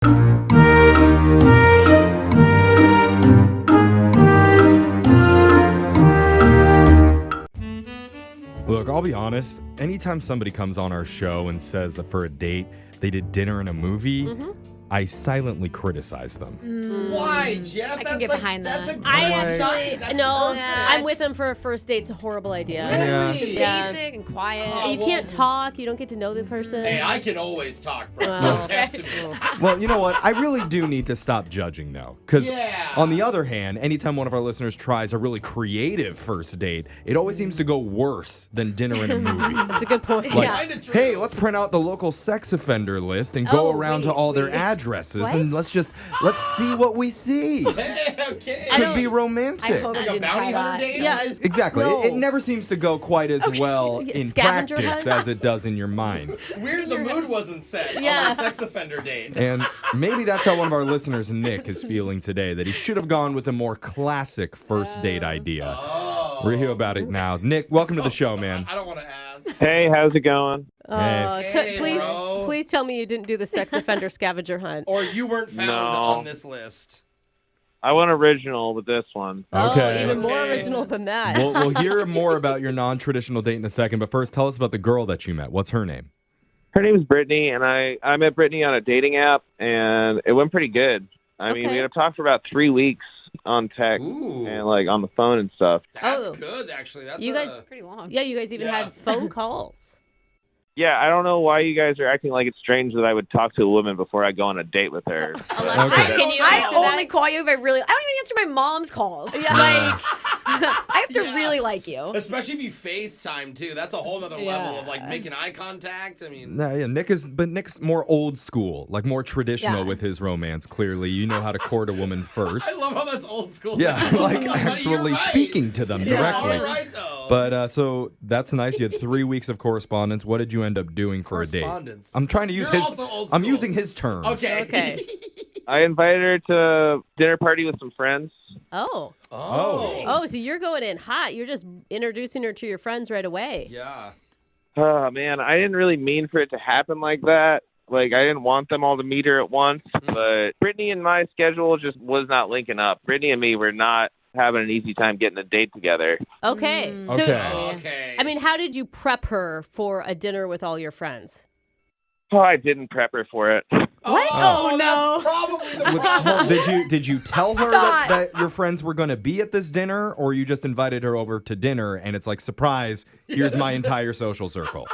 Look, I'll be honest. Anytime somebody comes on our show and says that for a date they did dinner and a movie, I silently criticize them. Why, Jeff? I can get behind that. That's a I'm with him for a first date. It's a horrible idea. Really? Yeah. Basic and quiet. You can't talk. You don't get to know the person. Hey, I can always talk, bro. Well, Don't test me. Well, you know what? I really do need to stop judging, though. Because on the other hand, anytime one of our listeners tries a really creative first date, it always seems to go worse than dinner and a movie. That's a good point. Like, Kinda true. hey, let's print out the local sex offender list and go around to all their addresses and let's see what we see. Okay. Could be romantic. I hope Like you a didn't bounty try hunter that. date? Yeah. Exactly. No. It never seems to go quite as well in Scavenger practice hunt? as it does in your mind. Weird the mood wasn't set on Yeah. the sex offender date. And maybe that's how one of our listeners, Nick, is feeling today, that he should have gone with a more classic first date idea. We'll hear about it now. Nick, welcome to the show, man. I don't want to ask. Hey, how's it going? Hey, bro. Please tell me you didn't do the sex offender scavenger hunt. Or you weren't found No. on this list. I went original with this one. Okay. Oh, even more Okay. original than that. We'll hear more about your non-traditional date in a second, but first, tell us about the girl that you met. What's her name? Her name is Brittany, and I met Brittany on a dating app, and it went pretty good. I mean, we had talked for about 3 weeks on text Ooh. and like on the phone and stuff. That's Oh. good, actually. That's You guys- Pretty long. Yeah, you guys even Yeah. had phone calls. Yeah, I don't know why you guys are acting like it's strange that I would talk to a woman before I go on a date with her. Alexa, Okay. can you I answer only that? call you if I don't even answer my mom's calls. Yeah. Like, I have to really like you. Especially if you FaceTime, too. That's a whole other level of, like, Yeah. making eye contact. I mean... Nah, yeah, Nick's more old school, like more traditional Yeah. with his romance, clearly. You know how to court a woman first. I love how that's old school. Yeah, like You're actually right. speaking to them You're directly. all right, though. But so that's nice. You had 3 weeks of correspondence. What did you end up doing for a date? Correspondence. I'm trying to use You're his. also old I'm school. using his terms. Okay. Okay. I invited her to a dinner party with some friends. Oh. Oh. Oh, so you're going in hot. You're just introducing her to your friends right away. Yeah. Oh, man, I didn't really mean for it to happen like that. Like, I didn't want them all to meet her at once, but Brittany and my schedule just was not linking up. Brittany and me were not having an easy time getting a date together. Okay. So, Okay. Okay. I mean, how did you prep her for a dinner with all your friends? Oh, I didn't prep her for it. What? Oh, no. That's probably the With- problem. did you tell her that your friends were going to be at this dinner, or you just invited her over to dinner and it's like, surprise, here's my entire social circle?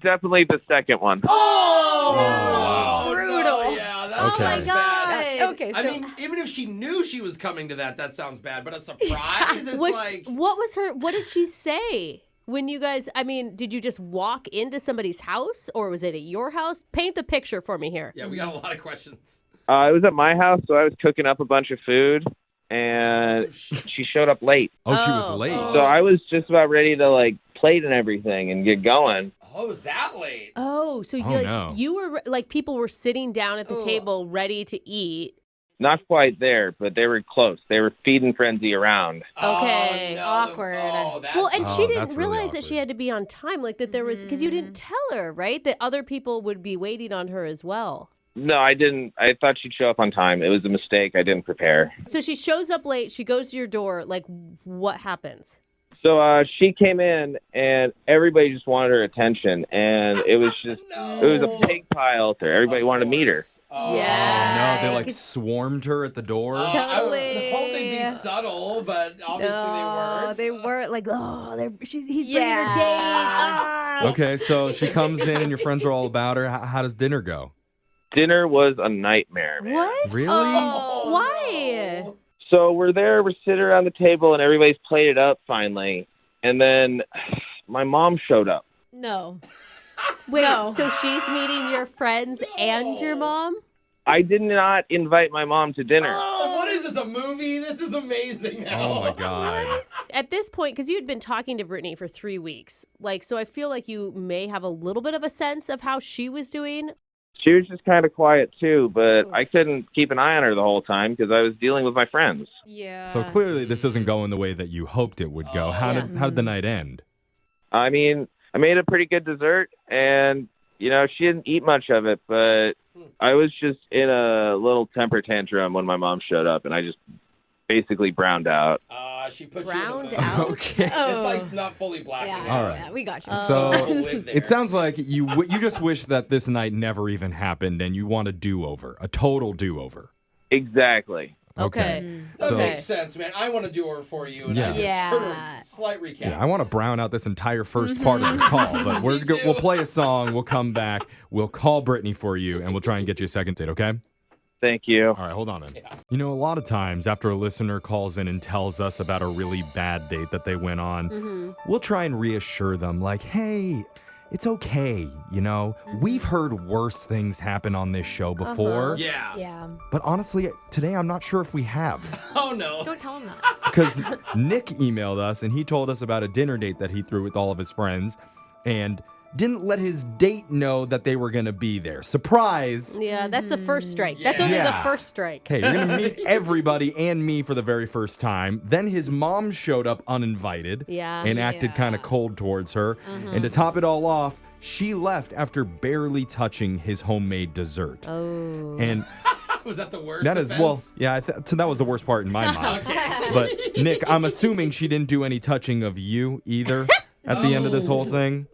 Definitely the second one. Oh, wow. Brutal. No, yeah, that's Okay. bad. Oh my God. Okay, so I mean, even if she knew she was coming to that sounds bad. But a surprise, it's like... What did she say? When you guys, I mean, did you just walk into somebody's house or was it at your house? Paint the picture for me here. Yeah, we got a lot of questions. It was at my house, so I was cooking up a bunch of food, and she showed up late. Oh, she was Oh. late. So I was just about ready to, like, plate and everything and get going. Oh, it was that late? Oh, so Oh, no. you were like people were sitting down at the Ugh. table ready to eat. Not quite there, but they were close. They were feeding frenzy around. Okay. Oh, no. Awkward. Oh, that's Well, and Oh, she that's didn't really realize that she awkward. had to be on time, like that there was because you didn't tell her, right? That other people would be waiting on her as well. No, I didn't. I thought she'd show up on time. It was a mistake. I didn't prepare. So she shows up late. She goes to your door. Like, what happens? So she came in, and everybody just wanted her attention, and it was just, it was a pig pile to her. Everybody wanted to meet her. Oh, Yeah. Oh, no, they like swarmed her at the door. I would Totally. hope they'd be subtle, but obviously they weren't. They weren't like, oh, he's bringing Yeah. her date. Ah. Okay, so she comes in and your friends are all about her. How does dinner go? Dinner was a nightmare, man. What? Really? Oh, Why? no. So we're there, we're sitting around the table, and everybody's plated up finally. And then my mom showed up. no. Wait, No. so she's meeting your friends and your mom? I did not invite my mom to dinner. Like, what is this, a movie? This is amazing now. Oh my god. At this point, because you had been talking to Brittany for 3 weeks, like, so I feel like you may have a little bit of a sense of how she was doing. She was just kind of quiet too, but Oof. I couldn't keep an eye on her the whole time because I was dealing with my friends. Yeah. So clearly this isn't going the way that you hoped it would go. How Yeah. did the night end? I mean, I made a pretty good dessert, and she didn't eat much of it, but I was just in a little temper tantrum when my mom showed up, and I just basically browned out. She put Browned you in the out? Okay. It's like not fully black. Yeah, and All white. right. yeah, we got you. So People live there. it sounds like you just wish that this night never even happened, and you want a do-over, a total do-over. Exactly. Okay. That So- makes sense, man. I want to do over for you. And I just Yeah. sort of slight recap. Yeah, I want to brown out this entire first part of the call, but Me too. we'll play a song, we'll come back, we'll call Brittany for you, and we'll try and get you a second date, okay? Thank you. All right, hold on, man. You know, a lot of times after a listener calls in and tells us about a really bad date that they went on, we'll try and reassure them like, hey, it's okay, We've heard worse things happen on this show before. Yeah. Yeah. But honestly, today I'm not sure if we have. Oh, no. Don't tell him that. Because Nick emailed us and he told us about a dinner date that he threw with all of his friends and didn't let his date know that they were going to be there. Surprise! Yeah, that's the first strike. That's Yeah. only the Yeah. first strike. Hey, you're going to meet everybody and me for the very first time. Then his mom showed up uninvited Yeah. and acted kind of cold towards her. And to top it all off, she left after barely touching his homemade dessert. Oh. And Was that the worst? that is, offense? so that was the worst part in my mind. But Nick, I'm assuming she didn't do any touching of you either at the end of this whole thing.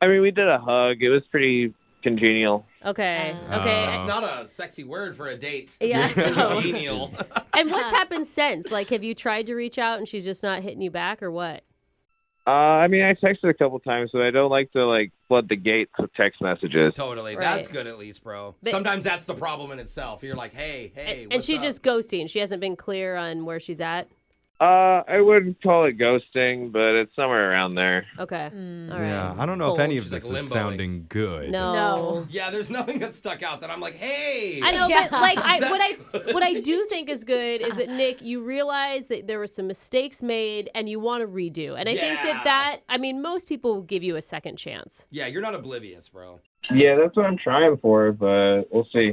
I mean, we did a hug. It was pretty congenial. Okay. Oh. Okay. That's not a sexy word for a date. Yeah. Congenial. And what's happened since? Like, have you tried to reach out and she's just not hitting you back, or what? I mean, I texted a couple times, but I don't like to flood the gates with text messages. Totally. Right. That's good at least, bro. But- Sometimes that's the problem in itself. You're like, hey, And what's she's up? just ghosting. She hasn't been clear on where she's at. I wouldn't call it ghosting, but it's somewhere around there. Okay. All right. Yeah, I don't know if Cool. any of She's this like is limboing. sounding good. No. Yeah, there's nothing that stuck out that I'm like, hey. I know, Yeah. but That's what I do think is good is that Nick, you realize that there were some mistakes made and you want to redo. And I think Yeah. I mean, most people will give you a second chance. Yeah, you're not oblivious, bro. Yeah, that's what I'm trying for, but we'll see.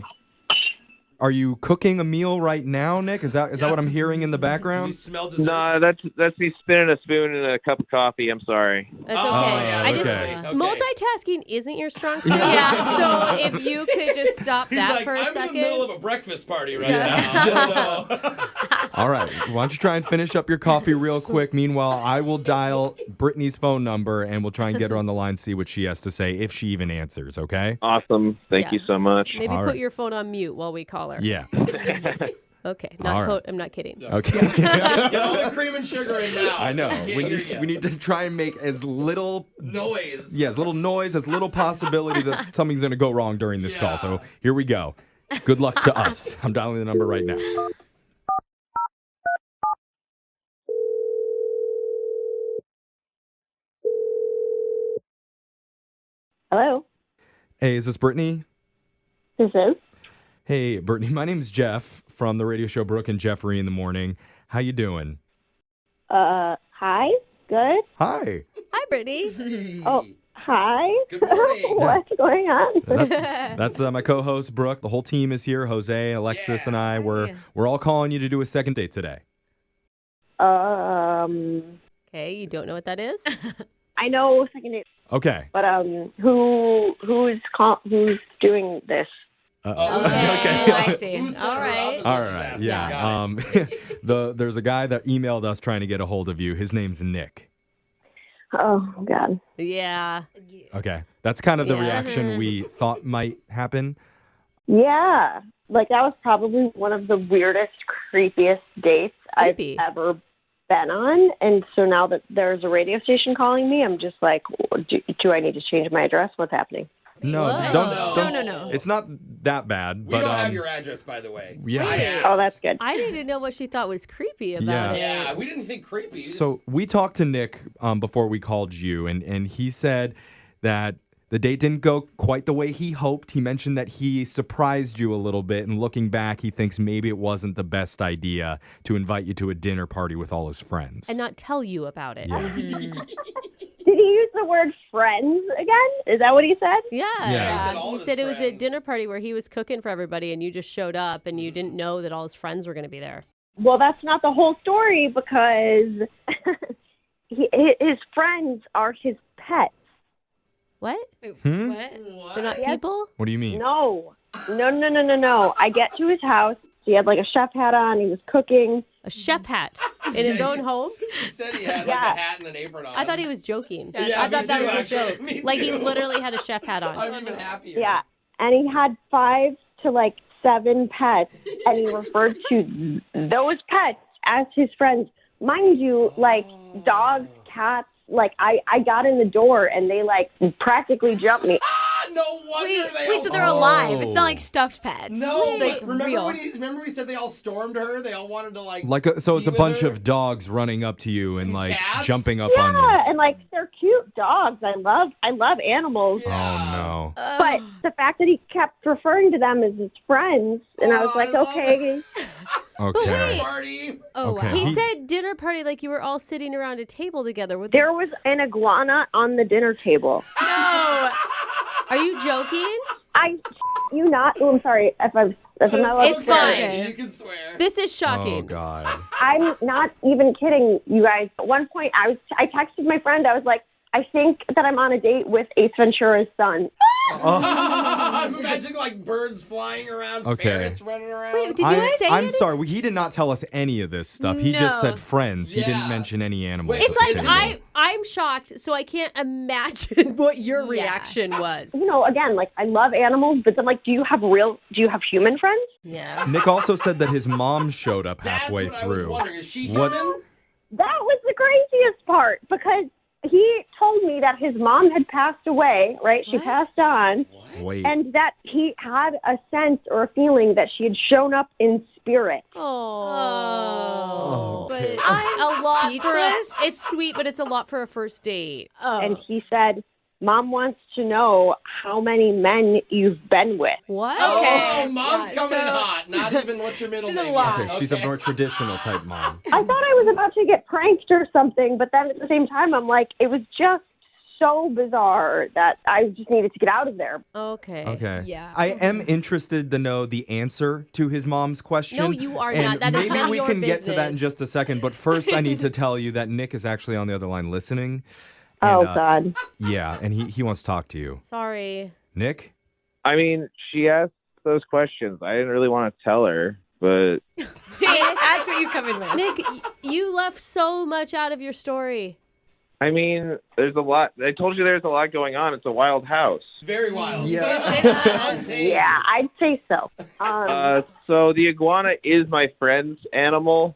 Are you cooking a meal right now, Nick? Is that what I'm hearing in the We background? smell dessert. No, that's me spinning a spoon in a cup of coffee. I'm sorry. That's Oh, okay. yeah, I just okay. multitasking isn't your strong suit. Yeah. So if you could just stop He's that like, for a I'm second. in the middle of a breakfast party right Yeah. now. I don't know. All right. Why don't you try and finish up your coffee real quick? Meanwhile, I will dial Brittany's phone number and we'll try and get her on the line, see what she has to say, if she even answers, okay? Awesome. Thank Yeah. you so much. Maybe All put right. your phone on mute while we call her. Yeah. Okay. All right. I'm not kidding. Okay. Get all the cream and sugar in now. I know. So we We can't hear need, ya. to try and make as little Noise. as little noise, as little possibility that something's going to go wrong during this call. So here we go. Good luck to us. I'm dialing the number right now. Hello, Hey, is this Brittany? this is. Hey, Brittany. My name's Jeff from the radio show Brooke and Jeffrey in the morning. How you doing? Hi, good. Hi. Hi, Brittany. Oh, hi. Good morning. What's going on? That's my co-host Brooke. The whole team is here. Jose, Alexis, and I. We're all calling you to do a second date today. Okay, you don't know what that is? I know second date, Okay. but who's doing this? Okay. I see. Who's All right. All right. Yeah. There's a guy that emailed us trying to get a hold of you. His name's Nick. Oh God. Yeah. Okay. That's kind of the Yeah. reaction we thought might happen. Yeah, like that was probably one of the weirdest, creepiest dates Creepy. I've ever been on. And so now that there's a radio station calling me, I'm just like, do I need to change my address? What's happening? No, What? don't. No. It's not that bad. We but don't have your address, by the way. yeah. I asked. Oh, that's good. I didn't know what she thought was creepy about it. Yeah, we didn't think creepy. So we talked to Nick before we called you, and he said that the date didn't go quite the way he hoped. He mentioned that he surprised you a little bit, and looking back, he thinks maybe it wasn't the best idea to invite you to a dinner party with all his friends. And not tell you about it. Yeah. Did he use the word friends again? Is that what he said? Yeah. Yeah. He said all He his said it was a friends. dinner party where he was cooking for everybody and you just showed up and you didn't know that all his friends were going to be there. Well, that's not the whole story because his friends are his pets. What? Wait, Hmm? what? They're not Yes. people? What do you mean? No. I get to his house. He had like a chef hat on. He was cooking. A chef hat in his own home? He said he had like a hat and an apron on. I thought he was joking. Yeah, I me thought that too, was a actually. joke. Me Like he too. literally had a chef hat on. I'm even happier. Yeah. And he had 5 to like 7 pets, and he referred to those pets as his friends. Mind you, like dogs, cats, like I got in the door and they like practically jumped me. No wonder they Wait, all so they're Oh. alive. It's not like stuffed pets. No, It's like but remember real. when he said they all stormed her? They all wanted to like So it's be a with bunch her? of dogs running up to you and like Cats? jumping up on you. Yeah, and like they're cute dogs. I love animals. Oh no. But the fact that he kept referring to them as his friends, and I was Oh, like, I love okay. Okay. Party. Oh, Okay. wow. He said dinner party like you were all sitting around a table together. With There was an iguana on the dinner table. No. Are you joking? You not? Oh, I'm sorry if I'm not allowed It's to swear. fine. Okay, you can swear. This is Oh shocking. god. I'm not even kidding, you guys. At one point, I texted my friend. I was like, I think that I'm on a date with Ace Ventura's son. I'm imagining like birds flying around, Okay. ferrets running around. Wait, did you say I'm it? sorry. He did not tell us any of this stuff. He just No. said friends. He Yeah. didn't mention any animals. Wait, It's at the like table. I'm shocked, so I can't imagine what your reaction was. You know, again, like I love animals, but then like, do you have human friends? Yeah. Nick also said that his mom showed up That's halfway what I was through. wondering. Is she What- human? That was the craziest part because he told me that his mom had passed away, right? She What? passed on, Wait. and that he had a sense or a feeling that she had shown up in spirit. Oh. Okay. But I'm a lot speechless. it's sweet, but it's a lot for a first date. Oh. And he said, Mom wants to know how many men you've been with. What? Oh, mom's Yeah, coming in so- hot. Not even what's your middle This is a name. lot. yet. Okay, she's a more traditional type mom. I thought I was about to get pranked or something, but then at the same time, I'm like, it was just so bizarre that I just needed to get out of there. Okay. Okay. Yeah. I am interested to know the answer to his mom's question. No, you are and not. That is maybe none of we your can get to that in business. just a second. But first, I need to tell you that Nick is actually on the other line listening. Oh, And, God. Yeah, and he wants to talk to you. Sorry. Nick? I mean, she asked those questions. I didn't really want to tell her, but That's what you come in with. Nick, you left so much out of your story. I mean, there's a lot. I told you there's a lot going on. It's a wild house. Very wild. Yeah. Untamed. Yeah, I'd say so. So the iguana is my friend's animal.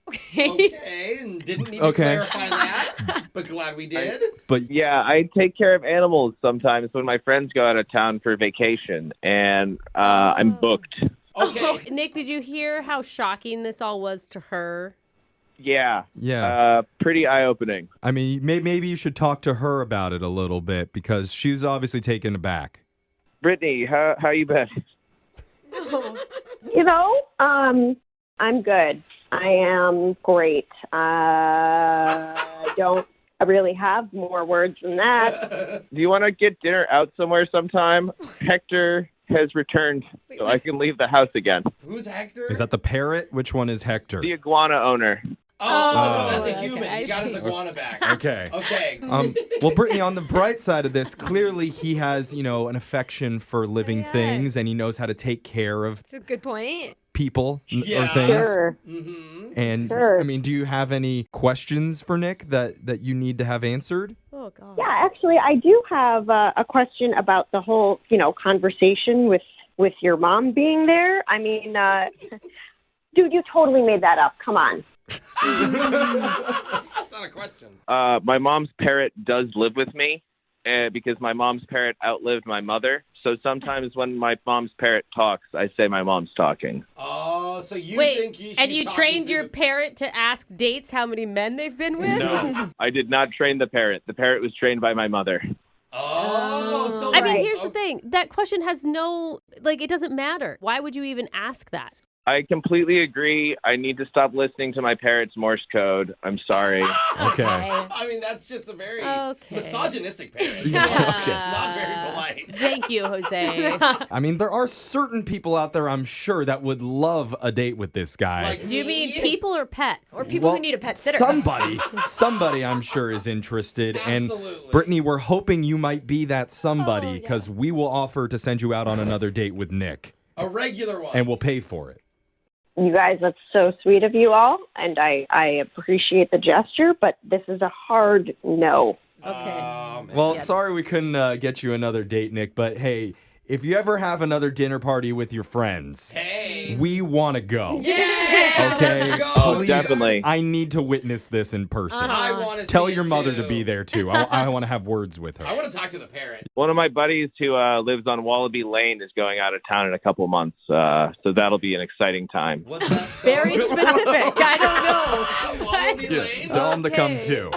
Okay, and didn't need to Okay. clarify that, but glad we did. But Yeah, I take care of animals sometimes when my friends go out of town for vacation, and I'm booked. Okay. Nick, did you hear how shocking this all was to her? Yeah. yeah, Pretty eye-opening. I mean, maybe you should talk to her about it a little bit because she's obviously taken aback. Brittany, how you been? You know, I'm good. I am great. I don't really have more words than that. Do you want to get dinner out somewhere sometime? Hector has returned, so I can leave the house again. Who's Hector? Is that the parrot? Which one is Hector? The iguana owner. Oh, that's a okay, human. I He got his see. iguana back. Okay. Okay. Well, Brittany, on the bright side of this, clearly he has, an affection for living Yeah. things and he knows how to take care of That's a good point. people or Yeah. things. Sure. Mm-hmm. And Sure. I mean, do you have any questions for Nick that you need to have answered? Oh, God. Yeah, actually, I do have a question about the whole, conversation with your mom being there. I mean, dude, you totally made that up. Come on. That's not a question. My mom's parrot does live with me because my mom's parrot outlived my mother. So sometimes when my mom's parrot talks, I say my mom's talking. Oh, so you Wait, think you and she's you talking trained through your the- parrot to ask dates how many men they've been with? No, I did not train the parrot. The parrot was trained by my mother. Oh, so I mean, Right. here's the thing. That question has no, it doesn't matter. Why would you even ask that? I completely agree. I need to stop listening to my parents' Morse code. I'm sorry. Okay. I mean, that's just a very misogynistic parent. Yeah. It's Okay. not very polite. Thank you, Jose. I mean, there are certain people out there, I'm sure, that would love a date with this guy. Like Do you me? mean people or pets? Or people Well, who need a pet sitter. Somebody I'm sure is interested. Absolutely. And Brittany, we're hoping you might be that somebody Oh, yeah. because we will offer to send you out on another date with Nick A regular one. and we'll pay for it. You guys, that's so sweet of you all, and I appreciate the gesture, but this is a hard no. Okay. Oh, man. Well, sorry we couldn't get you another date, Nick, but hey, if you ever have another dinner party with your friends, Hey. we want to go. Yeah. Okay. Let's go. Oh, definitely. I need to witness this in person. I want to Tell see your it mother too. to be there too. I want to have words with I her. want to talk to the parent. One of my buddies who lives on Wallaby Lane is going out of town in a couple months, so that'll be an exciting time. What's that? Very specific. I don't know. Wallaby Yeah, Lane? tell them to come Okay. too.